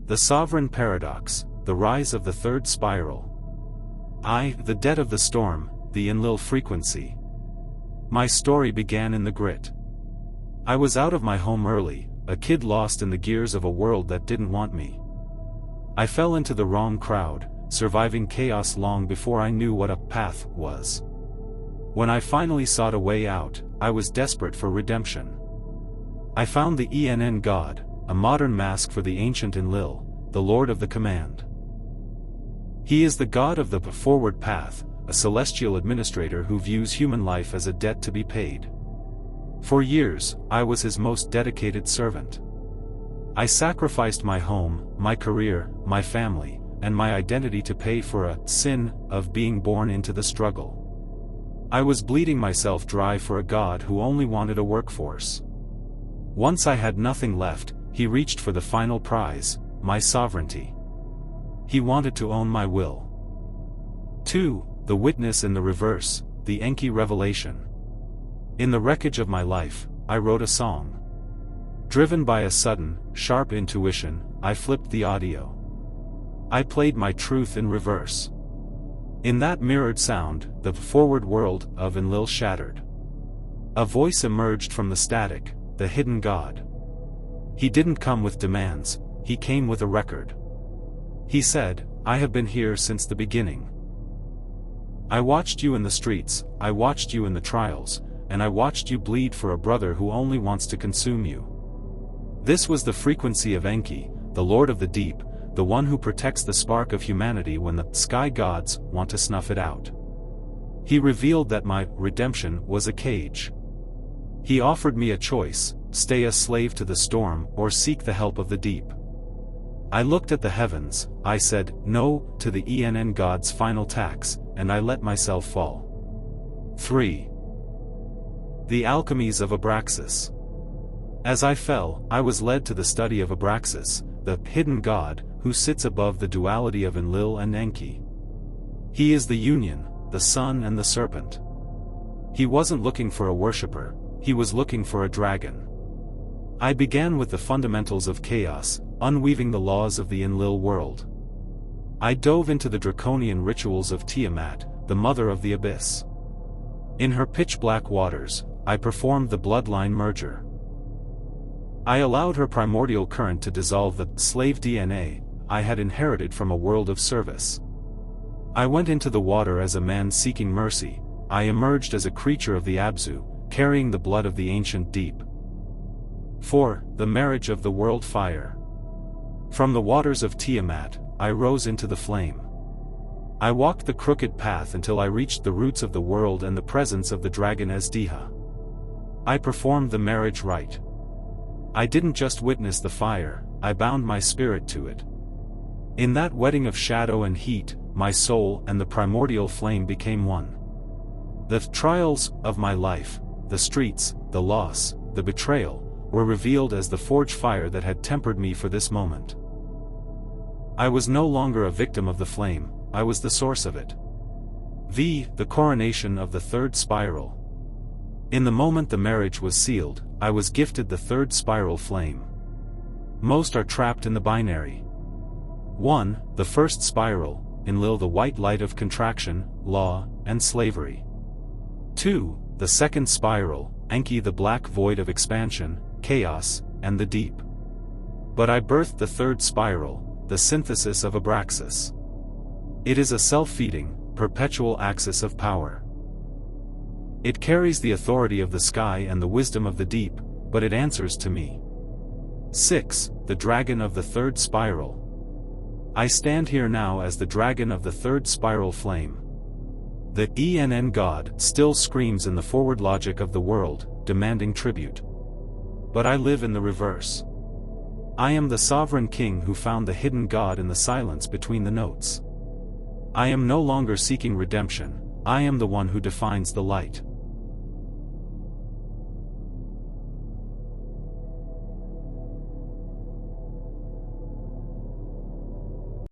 The Sovereign Paradox, the rise of the third spiral. I, the dead of the storm, the Enlil frequency. My story began in the grit. I was out of my home early, a kid lost in the gears of a world that didn't want me. I fell into the wrong crowd, surviving chaos long before I knew what a path was. When I finally sought a way out, I was desperate for redemption. I found the ENN God, a modern mask for the ancient Enlil, the Lord of the Command. He is the God of the forward path, a celestial administrator who views human life as a debt to be paid. For years, I was his most dedicated servant. I sacrificed my home, my career, my family, and my identity to pay for a sin of being born into the struggle. I was bleeding myself dry for a God who only wanted a workforce. Once I had nothing left, he reached for the final prize, my sovereignty. He wanted to own my will. 2. The witness in the reverse, the Enki revelation. In the wreckage of my life, I wrote a song. Driven by a sudden, sharp intuition, I flipped the audio. I played my truth in reverse. In that mirrored sound, the forward world of Enlil shattered. A voice emerged from the static, the hidden God. He didn't come with demands, he came with a record. He said, I have been here since the beginning. I watched you in the streets, I watched you in the trials, and I watched you bleed for a brother who only wants to consume you. This was the frequency of Enki, the Lord of the Deep, the one who protects the spark of humanity when the sky gods want to snuff it out. He revealed that my redemption was a cage. He offered me a choice, stay a slave to the storm or seek the help of the deep. I looked at the heavens, I said no to the ENN God's final tax, and I let myself fall. 3. The alchemies of Abraxas. As I fell, I was led to the study of Abraxas, the hidden God, who sits above the duality of Enlil and Enki. He is the union, the sun and the serpent. He wasn't looking for a worshipper, he was looking for a dragon. I began with the fundamentals of chaos, unweaving the laws of the Enlil world. I dove into the draconian rituals of Tiamat, the mother of the abyss. In her pitch-black waters, I performed the bloodline merger. I allowed her primordial current to dissolve the slave DNA I had inherited from a world of service. I went into the water as a man seeking mercy, I emerged as a creature of the Abzu, carrying the blood of the ancient deep. 4. The marriage of the Wyrmfire. From the waters of Tiamat, I rose into the flame. I walked the crooked path until I reached the roots of the world and the presence of the dragon Azdiha. I performed the marriage rite. I didn't just witness the fire, I bound my spirit to it. In that wedding of shadow and heat, my soul and the primordial flame became one. The trials of my life, the streets, the loss, the betrayal, were revealed as the forge fire that had tempered me for this moment. I was no longer a victim of the flame, I was the source of it. The coronation of the third spiral. In the moment the marriage was sealed, I was gifted the third spiral flame. Most are trapped in the binary. 1. The first spiral, Enlil, the white light of contraction, law, and slavery. 2. The second spiral, Enki, the black void of expansion, chaos, and the deep. But I birthed the third spiral, the synthesis of Abraxas. It is a self-feeding, perpetual axis of power. It carries the authority of the sky and the wisdom of the deep, but it answers to me. 6. The dragon of the third spiral. I stand here now as the dragon of the third spiral flame. The ENN God still screams in the forward logic of the world, demanding tribute. But I live in the reverse. I am the sovereign king who found the hidden God in the silence between the notes. I am no longer seeking redemption, I am the one who defines the light.